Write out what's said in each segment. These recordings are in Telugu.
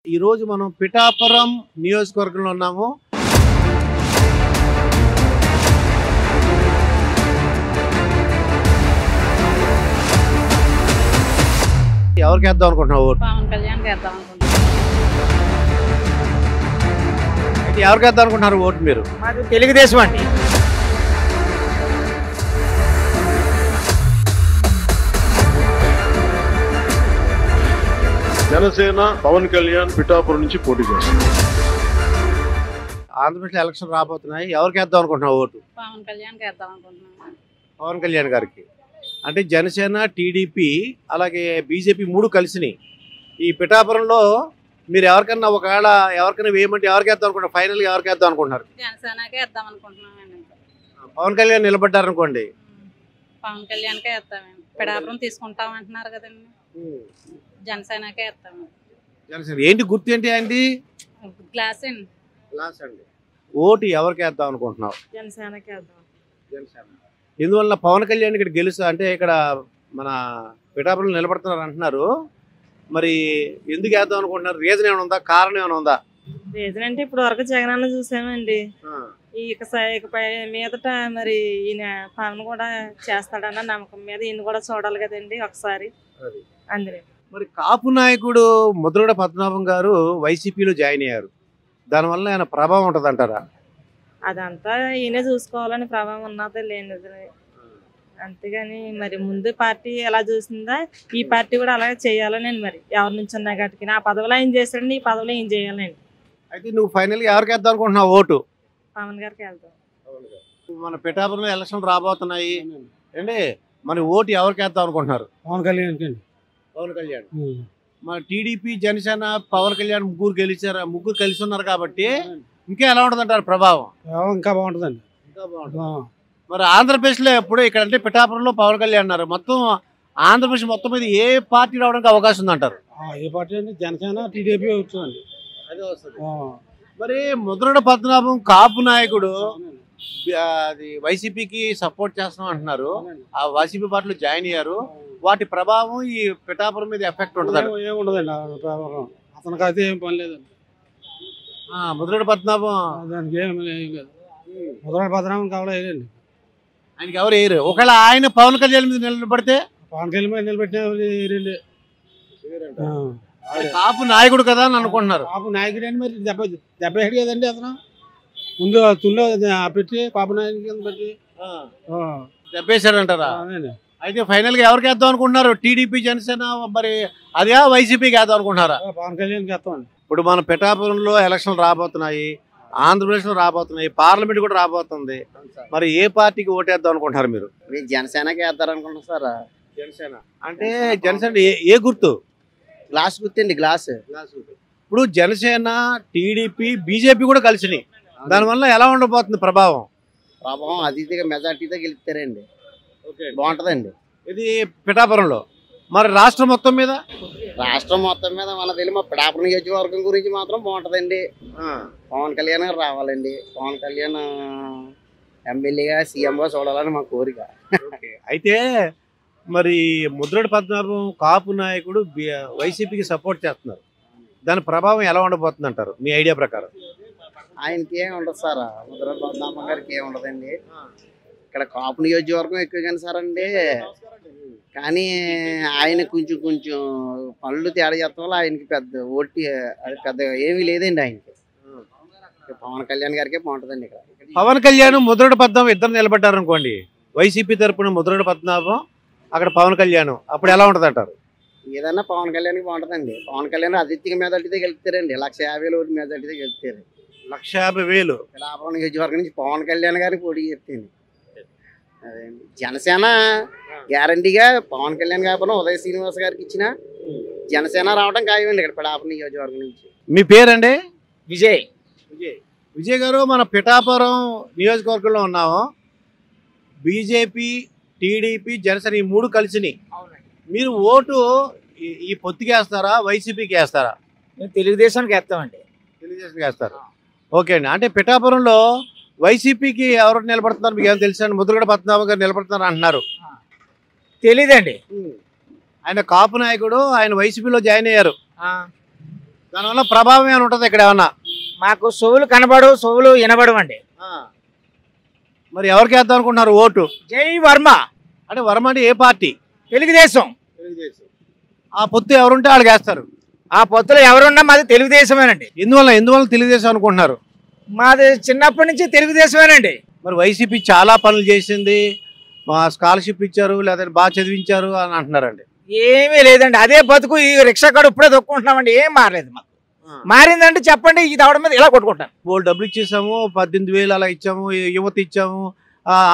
ఈ రోజు మనం పిఠాపురం నియోజకవర్గంలో ఉన్నాము. ఎవరికి వేద్దాం అనుకుంటున్నావు ఓటు? పవన్ కళ్యాణ్ వేద్దాం అనుకుంటున్నాను. అయితే ఎవరికి వేద్దాం అనుకుంటున్నారు ఓటు మీరు? మాది తెలుగుదేశం అండి. జనసేన పవన్ కళ్యాణ్ పిఠాపురం నుంచి పోటీ చేస్తారు. ఆంధ్రప్రదేశ్ ఎలక్షన్ రాబోతున్నాయి. ఎవరికి వేద్దాం అనుకుంటున్నావు ఓటు? పవన్ కళ్యాణ్ వేద్దాం అనుకుంటున్నాను. పవన్ కళ్యాణ్ గారికి. అంటే జనసేన, టీడీపీ అలాగే బీజేపీ మూడు కలిసినాయి. ఈ పిఠాపురంలో మీరు ఎవరికన్నా ఒకవేళ ఎవరికైనా వేయమంటే ఎవరికి వేద్దాం అనుకుంటారు? ఫైనల్గా ఎవరికి వేద్దాం అనుకుంటున్నారు? జనసేనకే వేద్దాం అనుకుంటున్నామండి. పవన్ కళ్యాణ్ నిలబడ్డారనుకోండి, పవన్ కళ్యాణ్కే వేస్తామండి. పిఠాపురం తీసుకుంటాం అంటున్నారు కదండి, జనసేనకే వేస్తాము. జనసేన ఏంటి గుర్తు ఏంటి అండి? గ్లాస్ అండి. గ్లాస్ అండి. ఓటు ఎవరికి వేద్దాం అనుకుంటున్నావు? జనసేనకే వేద్దాం. జనసేన. ఎందువల్ల పవన్ కళ్యాణ్ ఇక్కడ గెలుస్తా అంటే ఇక్కడ మన పిఠాపురంలో నిలబడుతున్నారు అంటున్నారు. మరి ఎందుకు వేద్దాం అనుకుంటున్నారు? రీజన్ ఏమైనా ఉందా? కారణం ఏమైనా ఉందా? రీజన్ అంటే ఇప్పుడు వరకు జగన్ అన్న చూసామండి. ఇకపై మీదట మరి ఈయన పవన్ కూడా చేస్తాడన్న నమ్మకం మీద ఈయన కూడా చూడాలి కదండి ఒకసారి. అందులో మరి కాపు నాయకుడు ముద్రగడ పద్మనాభం గారు వైసీపీలో జాయిన్ అయ్యారు. దానివల్ల ఆయన ప్రభావం ఉంటుంది అంటారా? అదంతా ఈయనే చూసుకోవాలని ప్రభావం ఉన్నది లేనిది. అంతేగాని మరి ముందు పార్టీ ఎలా చూసిందా ఈ పార్టీ కూడా అలాగే చేయాలని మరి ఎవరి నుంచి ఉన్నా గట్టికి ఆ పదవిలో ఏం చేశాడండి, ఈ పదవిలో ఏం చేయాలండి. అయితే నువ్వు ఫైనల్గా ఎవరికి వేద్దాం అనుకుంటున్నావు ఓటు? పవన్ గారికి వెళ్తాం. మన పిఠాపురంలో ఎలక్షన్ రాబోతున్నాయి అండి. మన ఓటు ఎవరికి వేద్దాం అనుకుంటున్నారు? పవన్ కళ్యాణ్ అండి. పవన్ కళ్యాణ్. మన టీడీపీ, జనసేన, పవన్ కళ్యాణ్ ముగ్గురు గెలిచారు. ముగ్గురు కలిసి ఉన్నారు కాబట్టి ఇంకా ఎలా ఉంటుంది అంటారు ప్రభావం? ఇంకా బాగుంటుందండి. ఇంకా బాగుంటుంది. మరి ఆంధ్రప్రదేశ్లో ఎప్పుడు ఇక్కడ అంటే పిఠాపురంలో పవన్ కళ్యాణ్ అన్నారు. మొత్తం ఆంధ్రప్రదేశ్ మొత్తం మీద ఏ పార్టీ రావడానికి అవకాశం ఉందంటారు? ఏ పార్టీ అండి? జనసేన, టీడీపీ వస్తుందండి. అదే వస్తుంది. మరి ముద్రగడ పద్మనాభం కాపు నాయకుడు అది వైసీపీకి సపోర్ట్ చేస్తాం అంటున్నారు. ఆ వైసీపీ పార్టీలో జాయిన్ అయ్యారు. వాటి ప్రభావం ఈ పిఠాపురం మీద ఎఫెక్ట్ ఉంటుంది? ఏముండదండి అతనికి అయితే ఏం పని లేదండి. ముద్రగడ పద్మనాభం దానికి ఏం లేదు. ముద్రగడ పద్మనాభం కావాలండి. ఆయనకి ఎవరు వేయరు. ఒకవేళ ఆయన పవన్ కళ్యాణ్ మీద నిలబడితే పవన్ కళ్యాణ్ మీద నిలబెట్టిన కాపు నాయకుడు కదా అని అనుకుంటున్నారు. కాపు నాయకుడు అని మరి దెబ్బ హెడ్ కదండి అతను. ముందు తుల్లో పెట్టి కాపు నాయకుడు పెట్టి దెబ్బేశారంటారా? అయితే ఫైనల్ గా ఎవరికి వేద్దాం అనుకుంటున్నారు? టీడీపీ, జనసేన, మరి అదే వైసీపీకి వేద్దాం అనుకుంటున్నారా? పవన్ కళ్యాణ్కి వేస్తామండి. ఇప్పుడు మన పిఠాపురంలో ఎలక్షన్లు రాబోతున్నాయి, ఆంధ్రప్రదేశ్ లో రాబోతున్నాయి, పార్లమెంట్ కూడా రాబోతుంది. మరి ఏ పార్టీకి ఓటేద్దాం అనుకుంటున్నారు మీరు? జనసేనకి వేద్దారు అనుకుంటున్నాం సార్. జనసేన అంటే జనసేన ఏ గుర్తు? గ్లాస్ గుర్తండి. గ్లాస్. ఇప్పుడు జనసేన, టీడీపీ, బీజేపీ కూడా కలిసినాయి. దానివల్ల ఎలా ఉండబోతుంది ప్రభావం? ప్రభావం అతిథిగా మెజార్టీతో గెలుస్తారండి. బాగుంటదండి ఇది పిఠాపురంలో. మరి రాష్ట్రం మొత్తం మీద? రాష్ట్రం మొత్తం మీద మన తెలియ మా పిఠాపురం నియోజకవర్గం గురించి మాత్రం బాగుంటదండి. పవన్ కళ్యాణ్ గారు రావాలండి. పవన్ కళ్యాణ్ ఎమ్మెల్యేగా, సీఎంగా చూడాలని మా కోరిక. అయితే మరి ముద్రగడ పద్మనాభం కాపు నాయకుడు వైసీపీకి సపోర్ట్ చేస్తున్నారు. దాని ప్రభావం ఎలా ఉండబోతుంది అంటారు మీ ఐడియా ప్రకారం? ఆయనకి ఏమి ఉండదు సార్. ముద్రగడ పద్మనాభం గారికి ఏమి ఉండదండి. ఇక్కడ కాపు నియోజకవర్గం ఎక్కువగానే సార్ అండి. కానీ ఆయన కొంచెం పనులు తేడా చేస్తాం వల్ల ఆయనకి పెద్ద ఓటి అది పెద్ద ఏమీ లేదండి. ఆయనకి పవన్ కళ్యాణ్ గారికే బాగుంటుందండి. ఇక్కడ పవన్ కళ్యాణ్, ముద్రగడ పద్మనాభం ఇద్దరు నిలబడ్డారు అనుకోండి, వైసీపీ తరపున ముద్రగడ పద్మనాభం, అక్కడ పవన్ కళ్యాణ్, అప్పుడు ఎలా ఉంటుంది అంటారు? ఏదన్నా పవన్ కళ్యాణ్కి బాగుంటుందండి. పవన్ కళ్యాణ్ అతిథిగా మెజార్టీతో గెలుస్తారండి. 150,000 మెజార్టీతో గెలుస్తారు. 150,000 పిఠాపురం నియోజకవర్గం నుంచి పవన్ కళ్యాణ్ గారికి పోటీ చేస్తుంది. అదే జనసేన గ్యారంటీగా పవన్ కళ్యాణ్ కాకపోయినా ఉదయ శ్రీనివాస్ గారికి ఇచ్చిన జనసేన రావడం ఖాయమండి ఇక్కడ పిఠాపురం నియోజకవర్గం నుంచి. మీ పేరండి? విజయ్. విజయ్ గారు, మన పిఠాపురం నియోజకవర్గంలో ఉన్నాము. బీజేపీ, టీడీపీ, జనసేన ఈ మూడు కలిసినాయి. మీరు ఓటు ఈ పొత్తుకి వేస్తారా, వైసీపీకి వేస్తారా? మేము తెలుగుదేశానికి వేస్తామండి. తెలుగుదేశానికి వేస్తారు. ఓకే అండి. అంటే పిఠాపురంలో వైసీపీకి ఎవరు నిలబడుతున్నారు మీకు ఏమైనా తెలుసా? ముద్రగడ పద్మనాభం గారు నిలబడుతున్నారు అంటున్నారు. తెలీదండి. ఆయన కాపు నాయకుడు, ఆయన వైసీపీలో జాయిన్ అయ్యారు. దానివల్ల ప్రభావం ఏమైనా ఉంటుంది ఇక్కడ ఏమన్నా? మాకు సోవులు కనబడు సోవులు వినబడవండి. మరి ఎవరికి వేద్దాం అనుకుంటున్నారు ఓటు? జై వర్మ. అంటే వర్మ అంటే ఏ పార్టీ? తెలుగుదేశం. ఆ పొత్తు ఎవరుంటే వాళ్ళకి వేస్తారు. ఆ పొత్తులు ఎవరున్నా మాది తెలుగుదేశమేనండి. ఎందువల్ల తెలుగుదేశం అనుకుంటున్నారు? మాది చిన్నప్పటి నుంచి తెలుగుదేశమేనండి. మరి వైసీపీ చాలా పనులు చేసింది, మా స్కాలర్షిప్ ఇచ్చారు, లేదంటే బాగా చదివించారు అని అంటున్నారండి. ఏమీ లేదండి, అదే బతుకు. ఈ రిక్షా కాడు ఇప్పుడే దొక్కుంటున్నామండి, ఏం మారలేదు మాకు. మారిందంటే చెప్పండి, ఈ దవడ మీద ఇలా కొట్టుకుంటాను. వాళ్ళు డబ్బులు ఇచ్చేసాము, 18,000 అలా ఇచ్చాము, యువత ఇచ్చాము,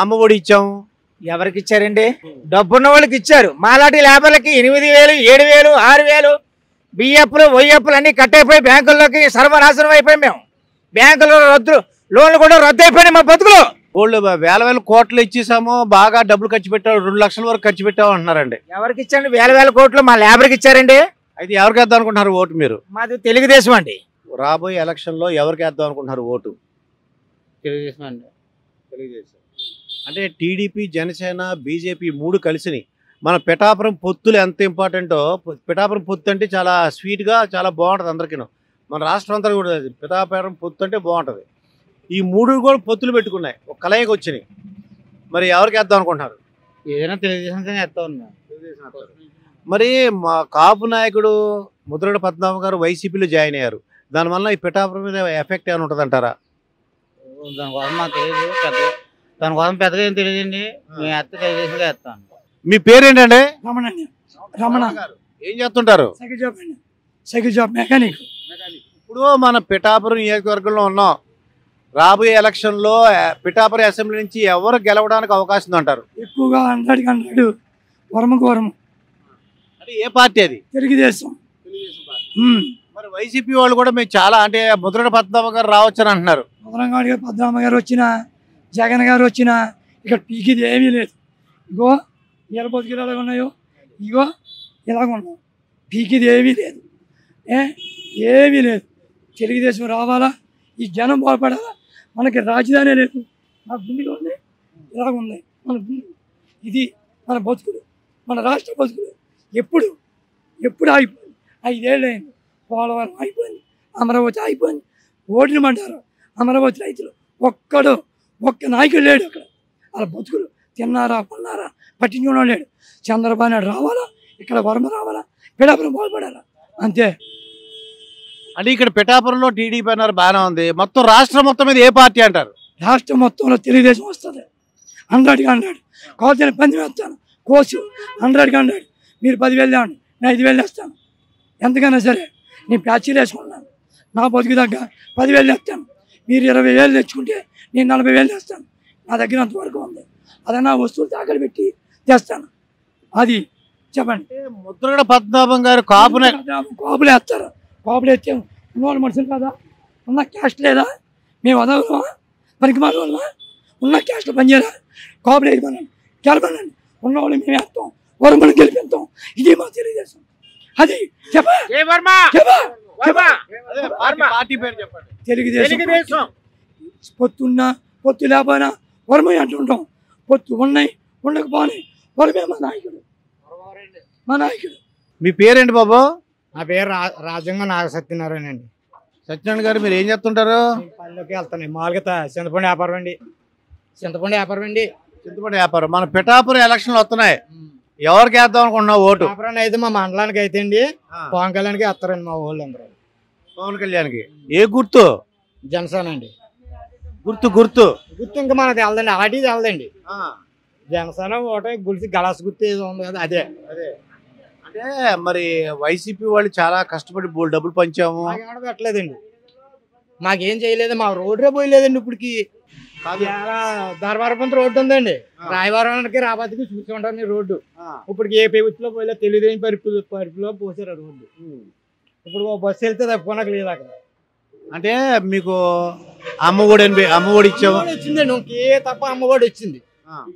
అమ్మఒడి ఇచ్చాము. ఎవరికి ఇచ్చారండి? డబ్బున్న వాళ్ళకి ఇచ్చారు. మాలాంటి లేబర్లకి 8,000, 7,000, 6,000 బియ్యప్పులు వైఎప్పులు అన్ని కట్టయిపోయి బ్యాంకుల్లోకి సర్వనాశనం అయిపోయి మేము. బ్యాంకులో లోన్లు కూడా రద్దు అయిపోయినాయి మా బతుకులు. వాళ్ళు వేల కోట్లు ఇచ్చేసాము, బాగా డబ్బులు ఖర్చు పెట్టాము, 2 లక్షల వరకు ఖర్చు పెట్టాము అంటున్నారండి. ఎవరికి ఇచ్చారండి? వేల కోట్లు మా లేబర్కి ఇచ్చారండి. అయితే ఎవరికి వేద్దాం అనుకుంటున్నారు ఓటు మీరు? మాది తెలుగుదేశం అండి. రాబోయే ఎలక్షన్ లో ఎవరికి వేద్దాం అనుకుంటున్నారు ఓటు? తెలుగుదేశం అండి. తెలుగుదేశం అంటే టీడీపీ, జనసేన, బీజేపీ 3 కలిసినాయి. మన పిఠాపురం పొత్తులు ఎంత ఇంపార్టెంటో, పిఠాపురం పొత్తు అంటే చాలా స్వీట్గా చాలా బాగుంటుంది అందరికీ. మన రాష్ట్రం అంతా కూడా పిఠాపురం పొత్తు అంటే బాగుంటుంది. ఈ 3 కూడా పొత్తులు పెట్టుకున్నాయి, ఒక కలయికి వచ్చినాయి. మరి ఎవరికి వేద్దాం అనుకుంటున్నారు? ఏదైనా తెలుగుదేశం వేస్తా ఉన్నా. మరి మా కాపు నాయకుడు ముద్రగడ పద్మనాభం గారు వైసీపీలో జాయిన్ అయ్యారు. దానివల్ల ఈ పిఠాపురం మీద ఎఫెక్ట్ ఏమైనా ఉంటుంది అంటారా? దానికోసం మాకు తెలియదు, దానికోసం పెద్దగా ఏం తెలియదండి. మేము వేస్తే తెలుగుదేశంగా వేస్తాను. మీ పేరేంటండి? రమణ. ఏం చేస్తుంటారు? Cycle job mechanic. ఇప్పుడు మన పిఠాపురం నియోజకవర్గంలో ఉన్నాం. రాబోయే ఎలక్షన్లో పిఠాపురం అసెంబ్లీ నుంచి ఎవరు గెలవడానికి అవకాశం ఉందంటారు? ఎక్కువగా 100 వరమకు వరము. అంటే ఏ పార్టీ అది? తెలుగుదేశం. మరి వైసీపీ వాళ్ళు కూడా మేము చాలా అంటే ముద్రగడ పద్మనాభం గారు రావచ్చని అంటున్నారు. ముద్రగడ పద్మనాభం గారు వచ్చినా, జగన్ గారు వచ్చినా ఇక్కడ పీకిది ఏమీ లేదు. ఇగో ఇలా బతుకులు ఎలాగ ఉన్నాయో, ఇగో ఇలాగ ఉన్నాం. పీకిది ఏమీ లేదు, ఏమీ లేదు. తెలుగుదేశం రావాలా, ఈ జనం బాగుపడాలా. మనకి రాజధాని లేదు, మన భూమిలో ఉంది, ఇలాగ ఉంది మన భూమి. ఇది మన బతుకులు, మన రాష్ట్ర బతుకులు. ఎప్పుడు ఆగిపోయింది? 5 ఏళ్ళు అయింది. పోలవరం అయిపోయింది, అమరావతి అయిపోయింది. ఓడినమంటారు అమరావతి రైతులు. ఒక్క నాయకుడు లేడు అక్కడ. వాళ్ళ బతుకులు తిన్నారా, పన్నారా పట్టించుకున్నాడు లేడు. చంద్రబాబు నాయుడు రావాలా, ఇక్కడ వర్మ రావాలా, పిఠాపురం బాగుపడాలా, అంతే. అంటే ఇక్కడ పిఠాపురంలో టీడీపీ అన్నారు, బాగానే ఉంది. మొత్తం రాష్ట్రం మొత్తం మీద ఏ పార్టీ అంటారు? రాష్ట్రం మొత్తంలో తెలుగుదేశం వస్తుంది. 100 కోసిన పంది వేస్తాను, కోసు 100 మీరు 10,000 తేవండి, నేను 5,000 వేస్తాను. ఎంతకైనా సరే నేను ప్యాచీలు వేసుకున్నాను. నా బతుకు దగ్గర 10,000 వేస్తాను. మీరు 20,000 తెచ్చుకుంటే నేను 40,000 తెస్తాను. నా దగ్గర అంతవరకు ఉంది. అదన్నా వస్తువులు తాకలు పెట్టి తెస్తాను. అది చెప్పండి. ముద్రగడ పద్మనాభం గారు కాపులే వేస్తారు. కాపులు వేస్తే ఉన్నవాళ్ళు మనుషులు కదా, ఉన్న క్యాస్ట్ లేదా? మేము అదవా పనికి మాల వాళ్ళమా? ఉన్న క్యాస్ట్లో పనిచేయరా? కాపులు వేయమనండి, గెలపనండి. ఉన్నవాళ్ళు మేము వేస్తాం, వరమని గెలిపిస్తాం. ఇది మా తెలుగుదేశం. అది తెలుగుదేశం. పొత్తున్నా పొత్తు లేకపోయినా వరమే అంటుంటాం. పొత్తు ఉన్నాయి, ఉండకపోయి వరమే మా నాయకుడు. మీ పేరేంటి బాబు? నా పేరు రాజంగా నాగ సత్యనారాయణ అండి. సత్యనారాయణ గారు, మీరు ఏం చేస్తుంటారు? పనిలోకి వెళ్తాను. మామూలుగా చింతపండు వ్యాపారం అండి. చింతపండు వ్యాపారం. మన పిఠాపురం ఎలక్షన్లు వస్తున్నాయి, ఎవరికి వేద్దాం అనుకుంటున్నావు ఓటు? వ్యాపారం అయితే మా మండలానికి అయితే అండి పవన్ కళ్యాణ్కి వేస్తారండి మా ఊళ్ళో అందరూ. పవన్ కళ్యాణ్కి ఏ గుర్తు? జనసేన అండి. గుర్తు ఇంకా మనకు తెలదండి, అలాంటివి తెలదండి. జనసేన ఓటే గుడిసి గలాస్ గుర్తు ఏదో ఉంది కదా, అదే. అంటే మరి వైసీపీ వాళ్ళు చాలా కష్టపడి డబ్బులు పంచాము, పెట్టలేదండి. మాకేం చేయలేదు, మా రోడ్డే పోయలేదండి. ఇప్పటికి ధర్మవరం రోడ్డు ఉందండి, రాయవరానికి రాబాతికి చూసి ఉంటాను రోడ్డు. ఇప్పటికి ఏ పేపులో పోయలేదు, తెలుగుదేశం పరిపులో పోసారు ఆ రోడ్డు. ఇప్పుడు బస్సు వెళ్తే తప్పుకోనకు లేదు అక్కడ. అంటే మీకు అమ్మఒడి ఇచ్చాము వచ్చిందండి, ఇంకే తప్ప అమ్మఒడి వచ్చింది.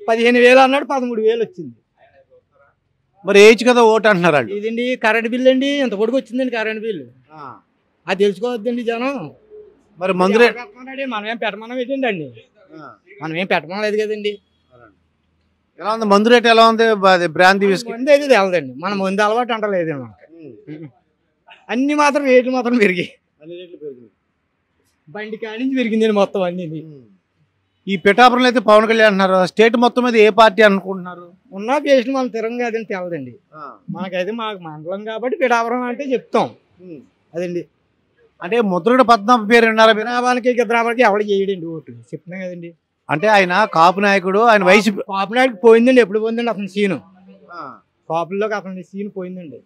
15,000 అన్నాడు, 13,000 వచ్చింది. మరి ఏజ్ కదా ఓటు అంటున్నారు. ఇదండి కరెంట్ బిల్లు అండి, ఇంత పొడుగు వచ్చిందండి కరెంట్ బిల్లు. అది తెలుసుకోవద్దండి జనం. మరి మందు మనమేం పెట్టమనం ఏంటండి అండి, మనమేం పెట్టమనం లేదు కదండి. ఎలా ఉంది మందు రేట్? ఎలా ఉంది? బ్రాంతి మంది అయితే తెలదండి, మన ముందు అలవాటు అంటలేదండి మనకి. అన్ని మాత్రం రేట్లు మాత్రం పెరిగాయి. బండి కాడి నుంచి పెరిగిందండి మొత్తం అన్ని. ఈ పిఠాపురంలో అయితే పవన్ కళ్యాణ్ అంటున్నారు. స్టేట్ మొత్తం మీద ఏ పార్టీ అనుకుంటున్నారు? ఉన్న పేషెంట్ మనం తిరం కాదని తెలదండి. మనకైతే మాకు మండలం కాబట్టి పిఠాపురం అంటే చెప్తాం అదండి. అంటే ముద్రగడ పద్మనాభం పేరు విన్నారా మీరు? పిఠాపురానికి గిద్దరాబానికి ఎవరు చేయడండి ఓటు చెప్తున్నాం కదండి. అంటే ఆయన కాపు నాయకుడు, ఆయన వైసీపీ కాపు నాయకుడు పోయిందండి. ఎప్పుడు పోయిందండి అతని సీను? కాపుల్లోకి అతని సీన్ పోయిందండి.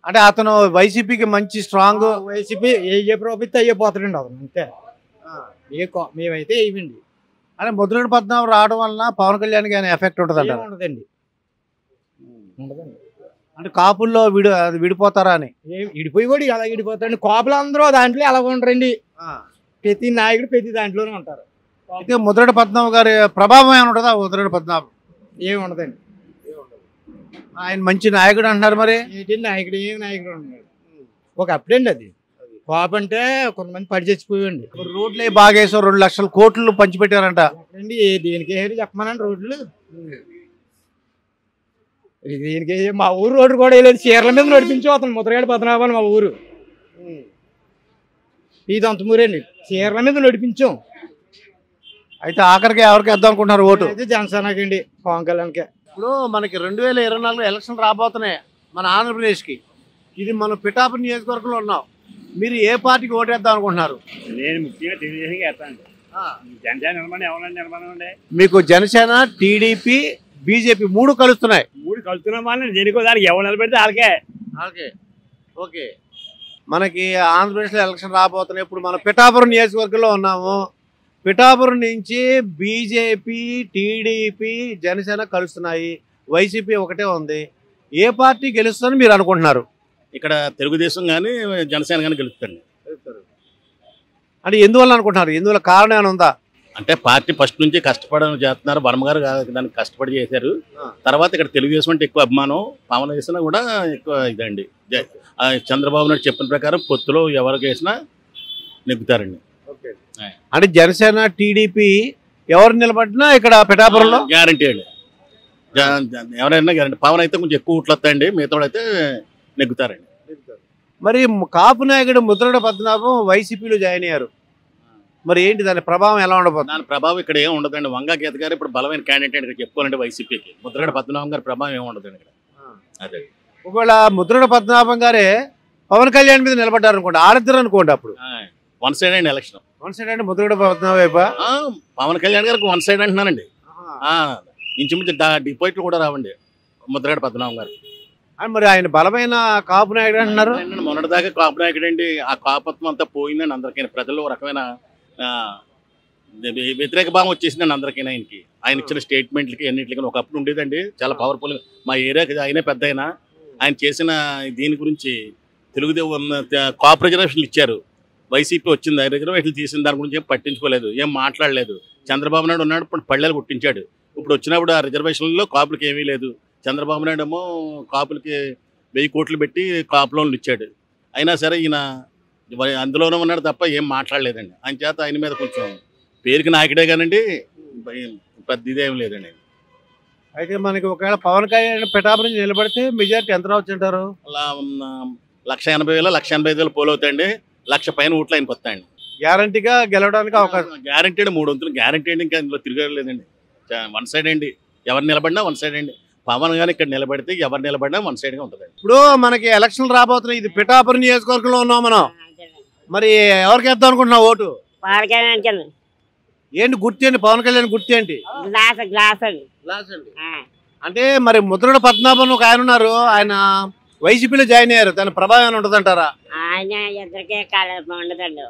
అంటే అతను వైసీపీకి మంచి స్ట్రాంగ్, వైసీపీ ఏ ప్రభుత్వం అయ్యిపోతాడండి అతను అంతే. మేమైతే ఇవ్వండి. అంటే ముద్రగడ పద్మనాభం రావడం వలన పవన్ కళ్యాణ్కి ఆయన ఎఫెక్ట్ ఉంటుంది అంటారు? ఉండదండి, ఉండదండి. అంటే కాపుల్లో విడిపోతారా అని? విడిపోయి కూడా అలా విడిపోతారండి. కాపులు అందరూ దాంట్లో ఎలా ఉండరండి. ప్రతి నాయకుడు ప్రతి దాంట్లోనే ఉంటారు. అయితే ముద్రగడ పద్మనాభం గారి ప్రభావం ఏమైనా ఉంటుందా? ముద్రగడ పద్మనాభం ఏమి ఉండదండి. ఆయన మంచి నాయకుడు అంటున్నారు. మరి ఏంటి నాయకుడు? ఏం నాయకుడు ఉన్నాడు? ఒక అప్పుడండి అది. కాపు అంటే కొంతమంది పడి చచ్చిపోయండి. రోడ్లు బాగా వేసారు, 2 లక్షల కోట్లు పంచిపెట్టారంట. అండి దేనికి చెప్పమనండి రోడ్లు? దీనికి మా ఊరు రోడ్డు కూడా వేయలేదు. చీరల మీద నడిపించు అతను ముద్రగడ పద్మనాభం మా ఊరు. ఇది అంతమూరండి. చీరల మీద నడిపించాం. అయితే ఆఖరికి ఎవరికి వేద్దాం అనుకుంటున్నారు ఓటు? అయితే జనసేనకి అండి, పవన్ కళ్యాణ్కి. ఇప్పుడు మనకి 2024 ఎలక్షన్ రాబోతున్నాయి మన ఆంధ్రప్రదేశ్కి. ఇది మనం పిఠాపురం నియోజకవర్గంలో ఉన్నాం. మీరు ఏ పార్టీకి ఓటేద్దాం అనుకుంటున్నారు? నేను ముఖ్యంగా తెలుగుదేశంకి వేస్తాను. జనసేన నిలబడి ఎవరైనా నిలబడి మీకు జనసేన, టీడీపీ, బీజేపీ 3 కలుస్తున్నాయి. 3 కలుస్తున్న వాళ్ళని దేనికో దానికి ఎవరు నిలబెడితే వాళ్ళకే. ఓకే. మనకి ఆంధ్రప్రదేశ్లో ఎలక్షన్ రాబోతున్నాయి. ఇప్పుడు మనం పిఠాపురం నియోజకవర్గంలో ఉన్నాము. పిఠాపురం నుంచి బీజేపీ, టీడీపీ, జనసేన కలుస్తున్నాయి. వైసీపీ ఒకటే ఉంది. ఏ పార్టీ గెలుస్తుందని మీరు అనుకుంటున్నారు? ఇక్కడ తెలుగుదేశం కానీ జనసేన కానీ గెలుస్తుంది. అంటే ఎందువల్ల అనుకుంటున్నారు? ఎందువల్ల కారణం ఏమైనా ఉందా? అంటే పార్టీ ఫస్ట్ నుంచి కష్టపడడం చేస్తున్నారు. వర్మ గారు దానికి కష్టపడి చేశారు. తర్వాత ఇక్కడ తెలుగుదేశం అంటే ఎక్కువ అభిమానం. పవన్ వేసినా కూడా ఎక్కువ ఇదండి. చంద్రబాబు నాయుడు చెప్పిన ప్రకారం పొత్తులో ఎవరికి వేసినా నెగ్గుతారండి. అంటే జనసేన, టీడీపీ ఎవరు నిలబడినా ఇక్కడ పిఠాపురంలో గ్యారంటీ అండి. ఎవరైనా గ్యారంటీ. పవన్ అయితే కొంచెం ఎక్కువ ఓట్లు వస్తాయండి. మిగతా అయితే నెగ్గుతారండి. మరి కాపు నాయకుడు ముద్రగడ పద్మనాభం వైసీపీలో జాయిన్ అయ్యారు. మరి ఏంటి దాని ప్రభావం ఎలా ఉండబోతుంది? దాని ప్రభావం ఇక్కడ ఏం ఉండదండి. వంగా గీత గారు ఇప్పుడు బలమైన క్యాండిడేట్ ఇక్కడ చెప్పుకోవాలంటే వైసీపీకి. ముద్రగడ పద్మనాభం గారి ప్రభావం ఏమి ఉండదండి ఇక్కడ. అదే ఒకవేళ ముద్రగడ పద్మనాభం గారే పవన్ కళ్యాణ్ మీద నిలబడ్డారు అనుకోండి, ఆడిద్దరు అనుకోండి, అప్పుడు వన్ సైడ్ అండి ఎలక్షన్. వన్ సైడ్ అంటే ముద్రగడ పద్మనాభం వైపా? పవన్ కళ్యాణ్ గారికి వన్ సైడ్ అంటున్నానండి. ఇంచుమించు డిపాజిట్లు కూడా రావండి ముద్రగడ పద్మనాభం గారు. మరి ఆయన బలమైన కాపు నాయకుడు అంటున్నారు. మొన్నటిదాకా కాపు నాయకుడు అండి. ఆ కాపత్వం అంతా పోయిందండి అందరికీ. ప్రజల్లో ఒక రకమైన వ్యతిరేక భావం వచ్చేసిందండి అందరికీ. ఆయన ఇచ్చిన స్టేట్మెంట్లకి అన్నింటికి ఒకప్పుడు ఉండేదండి చాలా పవర్ఫుల్. మా ఏరియాకి ఆయనే పెద్ద ఆయన చేసిన దీని గురించి తెలుగుదేశం కాపు రిజర్వేషన్లు ఇచ్చారు. వైసీపీ వచ్చింది, రిజర్వేషన్లు తీసిన దాని గురించి ఏం పట్టించుకోలేదు, ఏం మాట్లాడలేదు. చంద్రబాబు నాయుడు ఉన్నాడు, ఇప్పుడు పళ్ళెలు కొట్టించాడు. ఇప్పుడు వచ్చినప్పుడు ఆ రిజర్వేషన్లో కాపులకి ఏమీ లేదు. చంద్రబాబు నాయుడు ఏమో కాపులకి 1000 కోట్లు పెట్టి కాపు లోన్లు ఇచ్చాడు. అయినా సరే ఈయన అందులోనే ఉన్నాడు తప్ప ఏం మాట్లాడలేదండి. ఆయన చేత ఆయన మీద కొంచెం పేరుకి నాయకుడే కానండి పెద్ద ఇదేం లేదండి. అయితే మనకి ఒకవేళ పవన్ కళ్యాణ్ పిఠాపురం నిలబడితే మెజారిటీ ఎంత రావచ్చు అంటారు? అలా 1,80,000 1,85,000 పోల్ అవుతాయండి. 1,00,000 పైన ఓట్లు ఆయనకు వస్తాయండి. గ్యారంటీగా గెలవడానికి అవకాశం గ్యారంటీ అండి. 3 వంతులు గ్యారంటీ అండి. ఇంకా ఇందులో తిరగలేదండి. వన్ సైడ్ అండి. ఎవరు నిలబడినా వన్ సైడ్ అండి. పవన్ గారు ఇక్కడ నిలబడితే ఎవరు నిలబడినా వన్ సైడ్గా ఉంటుందండి. ఇప్పుడు మనకి ఎలక్షన్లు రాబోతున్నాయి. ఇది పిఠాపురం నియోజకవర్గంలో ఉన్నాం మనం. మరి ఎవరికి వేద్దాం అనుకుంటున్నావు ఓటు? ఏంటి గుర్తు ఏంటి? పవన్ కళ్యాణ్ గుర్తు ఏంటి? గ్లాస్ అండి. అంటే మరి ముద్రగడ పద్మనాభం ఒక ఆయన ఉన్నారు, ఆయన వైసీపీలో జాయిన్ అయ్యారు. దాని ప్రభావం ఏమైనా ఉంటుంది అంటారా? ఆయన ఇద్దరికే ఉండదండి.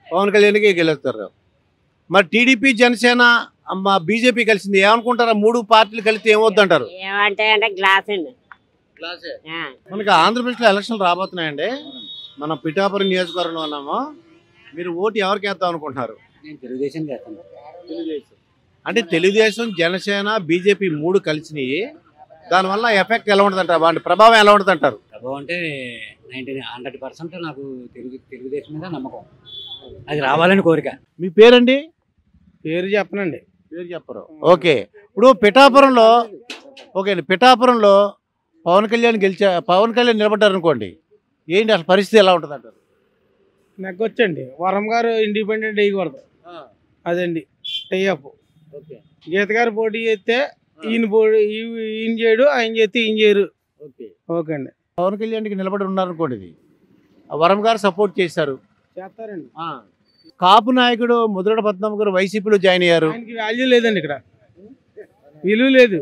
పవన్ కళ్యాణ్కి గెలుస్తారు. మరి టీడీపీ, జనసేన, బీజేపీ కలిసింది ఏమనుకుంటారా? 3 పార్టీలు కలిసి ఏమవుద్ది అంటారు? ఏమంటే గ్లాస్ అండి. మనకి ఆంధ్రప్రదేశ్లో ఎలక్షన్లు రాబోతున్నాయండి. మనం పిఠాపురం నియోజకవర్గంలో ఉన్నాము. మీరు ఓటు ఎవరికి వేద్దాం అనుకుంటున్నారు? నేను తెలుగుదేశం చేస్తాను. అంటే తెలుగుదేశం, జనసేన, బీజేపీ 3 కలిసినాయి. దానివల్ల ఎఫెక్ట్ ఎలా ఉంటుంది అంటారు? వాటి ప్రభావం ఎలా ఉంటుంది అంటారు? ప్రభావం అంటే 100% నాకు తెలుగుదేశం మీద నమ్మకం. అది రావాలని కోరిక. మీ పేరండి? పేరు చెప్పనండి. పేరు చెప్పరు. ఓకే. ఇప్పుడు పిఠాపురంలో ఓకే అండి, పిఠాపురంలో పవన్ కళ్యాణ్ నిలబడ్డారు అనుకోండి, ఏంటి అసలు పరిస్థితి ఎలా ఉంటుంది అంటారు? నెగ్గొచ్చండి. వరం గారు ఇండిపెండెంట్ వేయకూడదు, అదండి టైఅప్. గీత గారు పోటీ చేస్తే ఈయన చేయడు, ఆయన చేస్తే ఈయన చేయరు. ఓకే అండి. పవన్ కళ్యాణ్కి నిలబడి ఉన్నారనుకోండి, ఇది వరం గారు సపోర్ట్ చేశారు, చేస్తారండి. కాపు నాయకుడు ముద్రగడ పద్మనాభం గారు వైసీపీలో జాయిన్ అయ్యారు. ఆయనకి వాల్యూ లేదండి, ఇక్కడ విలువ లేదు.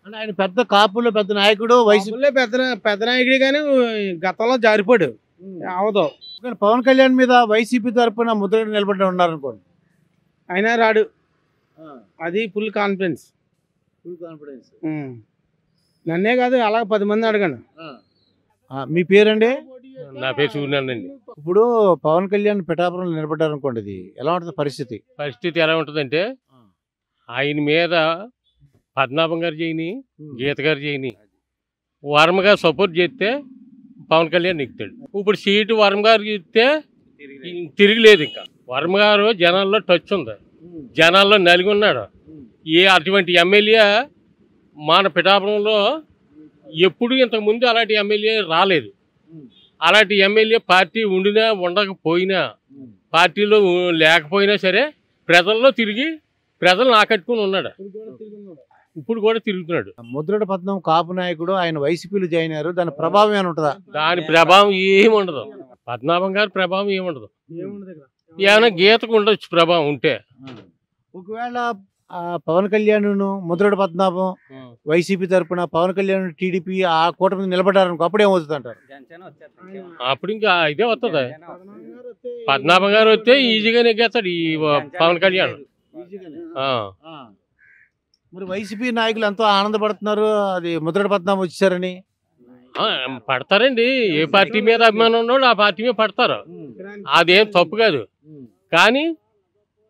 అంటే ఆయన పెద్ద కాపులో పెద్ద నాయకుడు, వైసీపీలో పెద్ద నాయకుడే కానీ గతంలో జారిపోడు అవదు. పవన్ కళ్యాణ్ మీద వైసీపీ తరఫున ముద్రగడ నిలబడి ఉన్నారనుకోండి, అయినా రాడు. అది ఫుల్ కాన్ఫిడెన్స్. నన్నే కాదు, అలాగే 10 మంది అడగండి. మీ పేరండి? నా పేరు సూర్యనారాయణ. ఇప్పుడు పవన్ కళ్యాణ్ పిఠాపురంలో నిలబడ్డారు అనుకోండి, ఇది ఎలా ఉంటుంది పరిస్థితి ఎలా ఉంటుందంటే, ఆయన మీద పద్మనాభం గారు చేయని, గీత గారు చేయని, వర్మ గారు సపోర్ట్ చేస్తే పవన్ కళ్యాణ్ నెక్కుతాడు. ఇప్పుడు సీటు వర్మ గారు ఇస్తే తిరిగిలేదు. ఇంకా వర్మ గారు జనాల్లో టచ్ ఉంది, జనాల్లో నలిగి ఉన్నాడు. అటువంటి ఎమ్మెల్యే మన పిఠాపురంలో ఎప్పుడు ఇంతకుముందు అలాంటి ఎమ్మెల్యే రాలేదు. అలాంటి ఎమ్మెల్యే పార్టీ ఉండినా ఉండకపోయినా, పార్టీలో లేకపోయినా సరే ప్రజల్లో తిరిగి ప్రజలను ఆకట్టుకుని ఉన్నాడు. ఇప్పుడు కూడా తిరుగుతున్నాడు. ముద్రగడ పద్మనాభం కాపు నాయకుడు, ఆయన వైసీపీలో జాయిన్ అయ్యారు, దాని ప్రభావం ఏమైనా ఉంటుందా? దాని ప్రభావం ఏమి ఉండదు. పద్మనాభం గారి ప్రభావం ఏముండదు. ఏమైనా గీతకు ఉండొచ్చు ప్రభావం ఉంటే. ఒకవేళ పవన్ కళ్యాణ్ ముద్రగడ పద్మనాభం వైసీపీ తరఫున, పవన్ కళ్యాణ్ టీడీపీ ఆ కూటమి నిలబడ్డారనుకో, అప్పుడు ఏమవుతుంది అంటారు? అప్పుడు ఇంకా ఇదే వస్తుంది. పద్మనాభం గారు వస్తే ఈజీగా నెగ్గేస్తాడు ఈ పవన్ కళ్యాణ్. మరి వైసీపీ నాయకులు ఎంతో ఆనందపడుతున్నారు, అది ముద్రగడ పద్మనాభం వచ్చారని. పడతారండి. ఏ పార్టీ మీద అభిమానం ఉన్నాడు ఆ పార్టీ మీద పడతారు, అదేం తప్పు కాదు. కానీ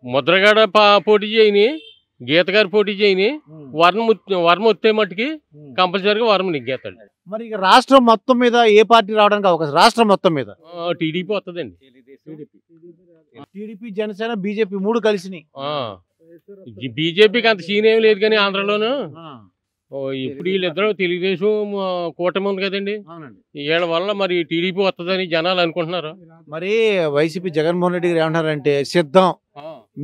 ముద్రగడ పోటీ చేయని, గీత గారు పోటీ చేయని, వర్మ వస్తే మట్టుకి కంపల్సరీగా వర్మ నెగ్గేస్తాడు. మరి ఇక రాష్ట్రం మొత్తం మీద ఏ పార్టీ రావడానికి అవకాశం? రాష్ట్రం మొత్తం మీద టీడీపీ వస్తుందండి. TDP, Janasena, BJP 3 కలిసినాయి. బీజేపీకి అంత సీన్ ఏం లేదు, కానీ ఆంధ్రలోను ఇప్పుడు వీళ్ళిద్దరూ తెలుగుదేశం కూటమి ఉంది కదండి, వీళ్ళ వల్ల మరి టీడీపీ వస్తుందని జనాలు అనుకుంటున్నారు. మరి వైసీపీ జగన్మోహన్ రెడ్డి గారు ఏమంటారంటే, సిద్ధం,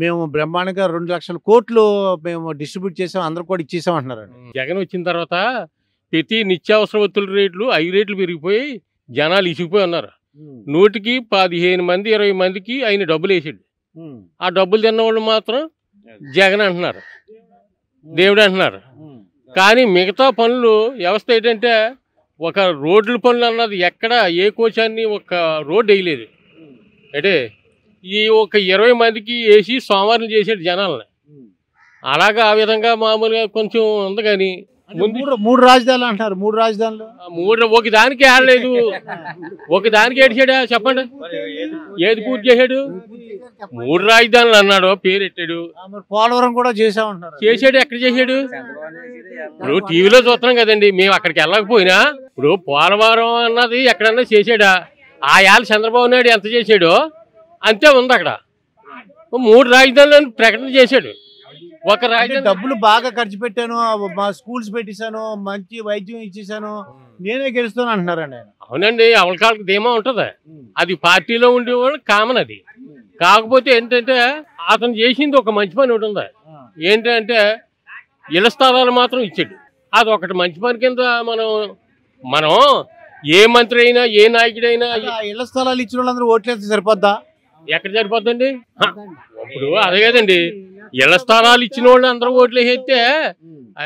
మేము బ్రహ్మాండంగా 2 లక్షల కోట్లు మేము డిస్ట్రిబ్యూట్ చేసాం, అందరూ కూడా ఇచ్చేసాం అంటున్నారు. జగన్ వచ్చిన తర్వాత ప్రతి నిత్యావసర వస్తువుల రేట్లు 5 రేట్లు పెరిగిపోయి జనాలు ఇసిగిపోయి ఉన్నారు. 100కి 15 మంది 20 మందికి ఆయన డబ్బులు వేసాడు. ఆ డబ్బులు తిన్నవాళ్ళు మాత్రం జగన్ అంటున్నారు, దేవుడు అంటున్నారు. కానీ మిగతా పనులు వ్యవస్థ ఏంటంటే, ఒక రోడ్ల పనులు అన్నది ఎక్కడ ఏ కోశాన్ని ఒక రోడ్డు వేయలేదు. అంటే ఈ ఒక 20 మందికి వేసి సోమవారం చేసాడు జనాలని. అలాగా ఆ విధంగా మామూలుగా కొంచెం ఉంది. కానీ ముందు 3 రాజధానులు అంటారు. 3 రాజధానులు ఒక దానికి ఆడలేదు, ఒక దానికి ఏడిచాడా చెప్పండి, ఏది పూర్తి చేశాడు? 3 రాజధానులు అన్నాడు, పేరు పెట్టాడు. పోలవరం కూడా చేసామంటున్నారు. చేశాడు, ఎక్కడ చేశాడు? ఇప్పుడు టీవీలో చూస్తున్నాం కదండి, మేము అక్కడికి వెళ్ళకపోయినా ఇప్పుడు పోలవరం అన్నది ఎక్కడన్నా చేశాడా? ఆయాల చంద్రబాబు నాయుడు ఎంత చేశాడో అంతే ఉంది అక్కడ. 3 రాజధానులను ప్రకటన చేశాడు. ఒక రాజధాని డబ్బులు బాగా ఖర్చు పెట్టాను, మా స్కూల్స్ పెట్టేశాను, మంచి వైద్యం ఇచ్చేసాను, నేనే గెలుస్తాను అంటున్నారండి ఆయన. అవునండి, అవలకాలకు ధీమా ఉంటది, అది పార్టీలో ఉండేవాళ్ళు కామన్. అది కాకపోతే ఏంటంటే, అతను చేసింది ఒక మంచి పని ఒకటి ఉంది. ఏంటంటే ఇళ్ల స్థలాలు మాత్రం ఇచ్చాడు. అది ఒకటి మంచి పని కింద మనం ఏ మంత్రి అయినా ఏ నాయకుడైనా ఇళ్ల స్థలాలు ఇచ్చిన వాళ్ళందరూ ఓట్లేస్తే సరిపోద్దా? ఎక్కడ సరిపోద్దండి? ఇప్పుడు అదే కదండి, ఇళ్ల స్థలాలు ఇచ్చిన వాళ్ళు అందరూ ఓట్లు వేస్తే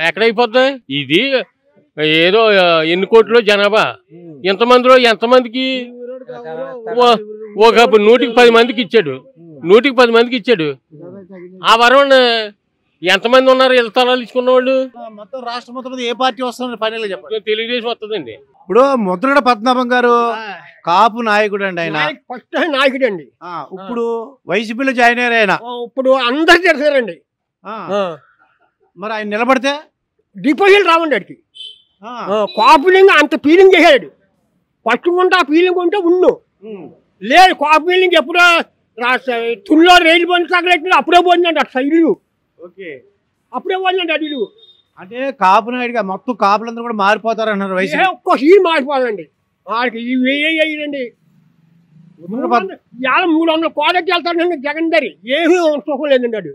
ఎక్కడైపోద్ది? ఇది ఏదో ఎన్ని కోట్ల జనాభా, ఎంతమందిలో ఎంతమందికి ఒక 100కి 10 మందికి ఇచ్చాడు. 100కి 10 మందికి ఇచ్చాడు. ఆ వరం ఎంతమంది ఉన్నారు ఇళ్ల స్థలాలు ఇచ్చుకున్న వాళ్ళు? మొత్తం రాష్ట్రం మొత్తం ఏ పార్టీ వస్తుంది ఫైనల్ గా చెప్పండి? తెలుగుదేశం వస్తుందండి. ఇప్పుడు ముద్రగడ పద్మనాభం గారు కాపు నాయకుడు అండి, ఆయన ఫస్ట్ నాయకుడు అండి. ఇప్పుడు వైసీపీలో జాయిన్ అయ్యారు ఆయన. ఇప్పుడు అందరు తెలిసారండి. మరి ఆయన నిలబడితే డిపాజిట్ రావండి అడికి. కాపులింగ్ అంత ఫీలింగ్ చేశాడు. పట్టుకుంటే ఆ ఫీలింగ్ ఉంటే ఉండు, లేదు కాపు ఫీలింగ్ ఎప్పుడో తుల్లో రైలు బండి తగలెట్టిన అప్పుడే పోయిందండి అటు సైడ్లు, అప్పుడే పోయిందండి అడిలు. అంటే కాపు నాయుడుగా మొత్తం కాపులందరూ కూడా మారిపోతారు అన్నారు వైసీపీ. ఒక్క సీన్ మారిపోవాలండి వాళ్ళకి ఇవి వేయండి. ఇవాళ 300 కోటకి వెళ్తాడండి జగన్ గారి ఏమీ సుఖం లేదండి. అది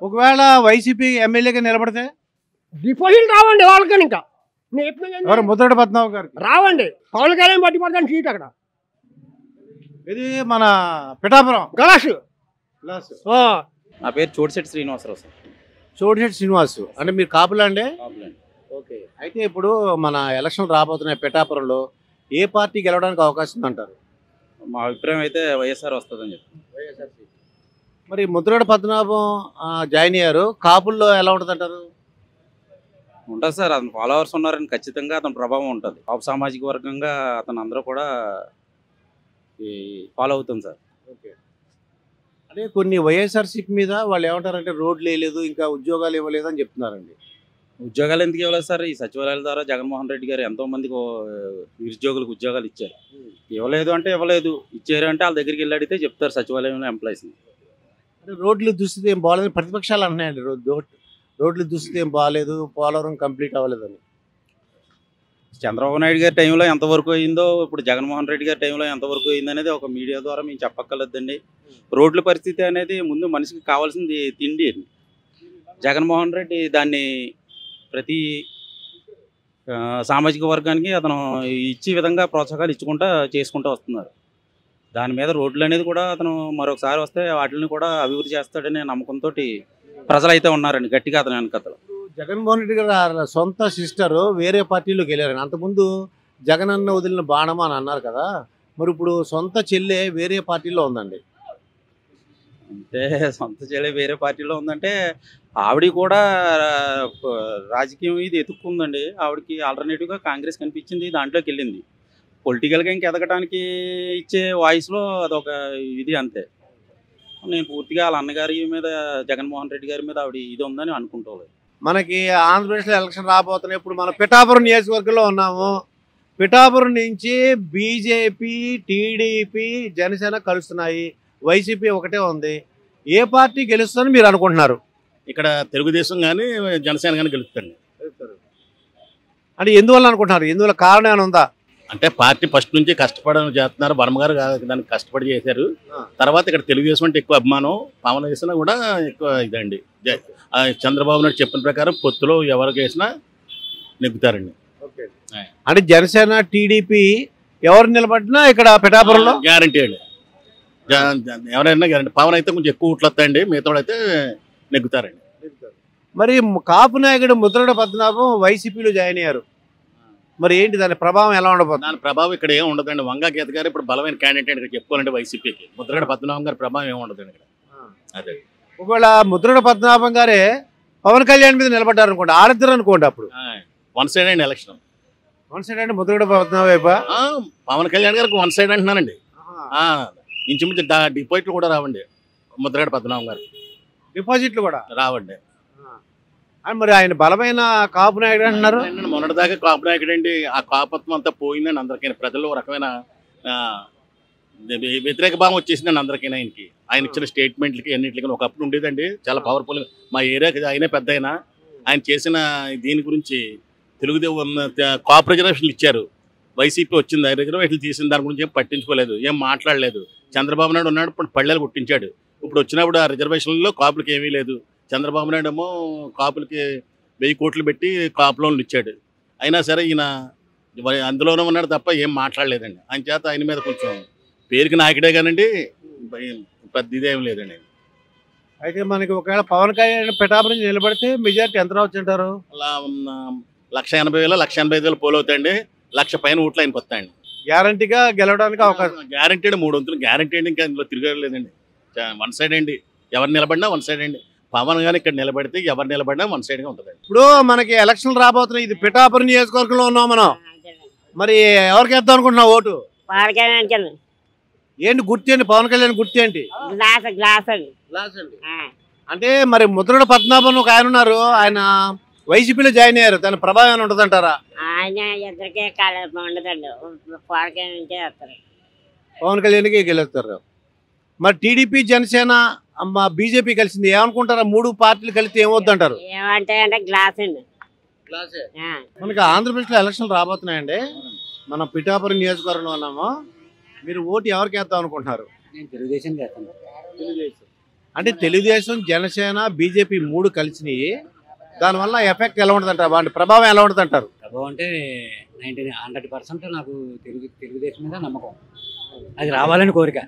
ఒకవేళ వైసీపీ ఎమ్మెల్యేగా నిలబడితే డిపాజిట్ రావండి వాళ్ళకని. ఇంకా ఎవరు ముద్రగడ పద్మనాభం గారు రావండి. పవన్ కళ్యాణ్ బట్టి పడతాను సీట్ అక్కడ. ఇది మన పిఠాపురం గలాసు. నా పేరు చోటిశెట్టి శ్రీనివాసరావు సార్. చోటిశెట్టి శ్రీనివాసు అంటే మీరు కాపులా అండి? ఓకే. అయితే ఇప్పుడు మన ఎలక్షన్ రాబోతున్నాయి పిఠాపురంలో, ఏ పార్టీ గెలవడానికి అవకాశం ఉందంటారు? మా అభిప్రాయం అయితే వైఎస్ఆర్ వస్తుందని చెప్పి. మరి ముద్రగడ పద్మనాభం జాయిన్ అయ్యారు, కాపుల్లో ఎలా ఉంటుంది అంటారు? ఉంటుంది సార్. అతను ఫాలోవర్స్ ఉన్నారని ఖచ్చితంగా అతని ప్రభావం ఉంటుంది. కాపు సామాజిక వర్గంగా అతను అందరూ కూడా ఫాలో అవుతుంది సార్. ఓకే. అంటే కొన్ని వైఎస్ఆర్సీపీ మీద వాళ్ళు ఏమంటారంటే రోడ్లు వేయలేదు, ఇంకా ఉద్యోగాలు ఇవ్వలేదు అని చెప్తున్నారండి. ఉద్యోగాలు ఎందుకు ఇవ్వలేదు సార్? ఈ సచివాలయాల ద్వారా జగన్మోహన్ రెడ్డి గారు ఎంతో మందికి నిరుద్యోగులకు ఉద్యోగాలు ఇచ్చారు. ఇవ్వలేదు అంటే ఇవ్వలేదు, ఇచ్చారు అంటే వాళ్ళ దగ్గరికి వెళ్ళి అడిగితే చెప్తారు సచివాలయంలో ఎంప్లాయీస్ని. అంటే రోడ్లు దుస్థితి ఏం బాగాలేదు ప్రతిపక్షాలు అంటున్నాయండి. రోడ్లు దుస్థితి ఏం బాగాలేదు, పోలవరం కంప్లీట్ అవ్వలేదని. చంద్రబాబు నాయుడు గారి టైంలో ఎంతవరకు అయిందో, ఇప్పుడు జగన్మోహన్ రెడ్డి గారి టైంలో ఎంతవరకు అయింది అనేది ఒక మీడియా ద్వారా మేము చెప్పక్కర్లేదండి. రోడ్ల పరిస్థితి అనేది ముందు మనిషికి కావాల్సింది తిండి. జగన్మోహన్ రెడ్డి దాన్ని ప్రతి సామాజిక వర్గానికి అతను ఇచ్చే విధంగా ప్రోత్సాహాలు ఇచ్చుకుంటా చేసుకుంటూ వస్తున్నారు. దాని మీద రోడ్లు అనేది కూడా అతను మరొకసారి వస్తే వాటిని కూడా అభివృద్ధి చేస్తాడనే నమ్మకంతో ప్రజలైతే ఉన్నారండి గట్టిగా అతని వెనకతలు. జగన్మోహన్ రెడ్డి గారు సొంత సిస్టరు వేరే పార్టీలోకి వెళ్ళారని, అంతకుముందు జగన్ అన్న వదిలిన బాణం అని అన్నారు కదా, మరి ఇప్పుడు సొంత చెల్లె వేరే పార్టీలో ఉందండి. అంటే సొంత చెల్లె వేరే పార్టీలో ఉందంటే ఆవిడ కూడా రాజకీయం ఇది ఎత్తుక్కుందండి. ఆవిడకి ఆల్టర్నేటివ్గా కాంగ్రెస్ కనిపించింది, దాంట్లోకి వెళ్ళింది. పొలిటికల్గా ఇంక ఎదగడానికి ఇచ్చే వాయిస్లో అదొక ఇది అంతే. నేను పూర్తిగా వాళ్ళ అన్నగారి మీద జగన్మోహన్ రెడ్డి గారి మీద ఆవిడ ఇది ఉందని అనుకుంటలేదు. మనకి ఆంధ్రప్రదేశ్లో ఎలక్షన్ రాబోతున్నాయి. ఇప్పుడు మనం పిఠాపురం నియోజకవర్గంలో ఉన్నాము. పిఠాపురం నుంచి బీజేపీ, టీడీపీ, జనసేన కలుస్తున్నాయి, వైసీపీ ఒకటే ఉంది. ఏ పార్టీ గెలుస్తుందని మీరు అనుకుంటున్నారు? ఇక్కడ తెలుగుదేశం కానీ జనసేన కానీ గెలుస్తుంది. అంటే ఎందువల్ల అనుకుంటున్నారు? ఎందువల్ల కారణం ఏమైనా ఉందా? అంటే పార్టీ ఫస్ట్ నుంచి కష్టపడని చేస్తున్నారు. వర్మ గారు దానికి కష్టపడి చేశారు. తర్వాత ఇక్కడ తెలుగుదేశం అంటే ఎక్కువ అభిమానం, పవన్ వేసినా కూడా ఎక్కువ ఇదండి. చంద్రబాబు నాయుడు చెప్పిన ప్రకారం పొత్తులో ఎవరికి వేసినా నెగ్గుతారండి. అంటే జనసేన, టీడీపీ ఎవరు నిలబడినా ఇక్కడ పిఠాపురంలో గ్యారంటీ అండి. ఎవరైనా గ్యారంటీ. పవన్ అయితే కొంచెం ఎక్కువ ఓట్లు వస్తాయండి, మిగతా అయితే నెగ్గుతారండి. మరి కాపు నాయకుడు ముద్రగడ పద్మనాభం వైసీపీలో జాయిన్ అయ్యారు. మరి ఏంటి దాని ప్రభావం ఎలా ఉండబోతుంది? దాని ప్రభావం ఇక్కడ ఏం ఉండదండి. వంగా గీత గారు ఇప్పుడు బలమైన క్యాండిడేట్ ఇక్కడ చెప్పుకోవాలంటే వైసీపీకి. ముద్రగడ పద్మనాభం గారి ప్రభావం ఏమి ఉండదండి ఇక్కడ. అదే ఒకవేళ ముద్రగడ పద్మనాభం గారే పవన్ కళ్యాణ్ మీద నిలబడ్డారు అనుకోండి, ఆడతారు అనుకోండి, అప్పుడు వన్ సైడ్ అండి ఎలక్షన్. వన్ సైడ్ అంటే ముద్రగడ పద్మనాభం వైపు పవన్ కళ్యాణ్ గారికి వన్ సైడ్ అంటున్నానండి. ఇంచుమించు డిపాజిట్లు కూడా రావండి ముద్రగడ పద్మనాభం గారు. డిపాజిట్లు కూడా రావండి. మరి ఆయన బలమైన కాపు నాయకుడు అంటున్నారు. మొన్నటిదాకా కాపు నాయకుడు అండి. ఆ కాపత్వం అంతా పోయిందండి అందరికీ. ప్రజల్లో రకమైన వ్యతిరేక భావం వచ్చేసిందండి అందరికీ. ఆయన ఇచ్చిన స్టేట్మెంట్లకి అన్నింటికి ఒకప్పుడు ఉండేదండి చాలా పవర్ఫుల్. మా ఏరియాకి ఆయనే పెద్ద ఆయన చేసిన దీని గురించి తెలుగుదేశం కాపు రిజర్వేషన్లు ఇచ్చారు. వైసీపీ వచ్చింది, రిజర్వేషన్లు తీసిన దాని గురించి ఏం పట్టించుకోలేదు, ఏం మాట్లాడలేదు. చంద్రబాబు నాయుడు ఉన్నాడు, ఇప్పుడు పళ్ళేలు పుట్టించాడు. ఇప్పుడు వచ్చినప్పుడు ఆ రిజర్వేషన్లలో కాపులకి ఏమీ లేదు. చంద్రబాబు నాయుడు ఏమో కాపులకి 1000 కోట్లు పెట్టి కాపు లోన్లు ఇచ్చాడు. అయినా సరే ఈయన అందులోనే ఉన్నాడు తప్ప ఏం మాట్లాడలేదండి. ఆయన చేత ఆయన మీద కొంచెం పేరుకి నాయకుడే కానండి, పెద్ద ఇదేం లేదండి. అయితే మనకి ఒకవేళ పవన్ కళ్యాణ్ పిఠాపురం నిలబడితే మెజారిటీ ఎంత రావచ్చు అంటారు? అలా 1,80,000 1,85,000 పోలు అవుతాయండి. 1,00,000 పైన ఓట్లు ఆయనకు వస్తాయండి. గ్యారంటీగా గెలవడానికి అవకాశం గ్యారంటీ 3 వంతులు గ్యారంటీ అండి. ఇంకా ఇందులో తిరగలేదండి. వన్ సైడ్ అండి. ఎవరు నిలబడినా వన్ సైడ్ అండి. పవన్ గాని ఇక్కడ నిలబడితే ఎవరు నిలబడినా వన్ సైడ్ గా ఉంటుంది. ఇప్పుడు మనకి ఎలక్షన్లు రాబోతున్నాయి. ఇది పిఠాపురం నియోజకవర్గంలో ఉన్నాం మనం. మరి ఎవరికి వేద్దాం అనుకుంటున్నావు ఓటు? ఏంటి గుర్తు ఏంటి? పవన్ కళ్యాణ్ గుర్తు ఏంటి? గ్లాస్ అండి. అంటే మరి ముద్రగడ పద్మనాభం ఒక ఆయన ఉన్నారు, ఆయన వైసీపీలో జాయిన్ అయ్యారు. దాని ప్రభావం ఏమైనా ఉంటుంది అంటారా? ఆయన ఇద్దరికే ఉండదండి. పవన్ కళ్యాణ్కి గెలుస్తారు. మరి టీడీపీ, జనసేన అమ్మ బీజేపీ కలిసింది, ఏమనుకుంటారా? 3 పార్టీలు కలిస్తే ఏమవుద్దంటారు? ఏమంటే అంటే గ్లాస్ అండి. మనకి ఆంధ్రప్రదేశ్ లో ఎలక్షన్లు రాబోతున్నాయండి. మనం పిఠాపురం నియోజకవర్గంలో ఉన్నాము. మీరు ఓటు ఎవరికి వేద్దాం అనుకుంటున్నారు? నేను తెలుగుదేశం చేస్తాను. అంటే తెలుగుదేశం, జనసేన, బీజేపీ 3 కలిసినాయి. దానివల్ల ఎఫెక్ట్ ఎలా ఉంటుంది అంటారు? వాటి ప్రభావం ఎలా ఉంటుంది అంటారు? ప్రభావం అంటే 100% నాకు తెలుగుదేశం మీద నమ్మకం. అది రావాలని కోరిక.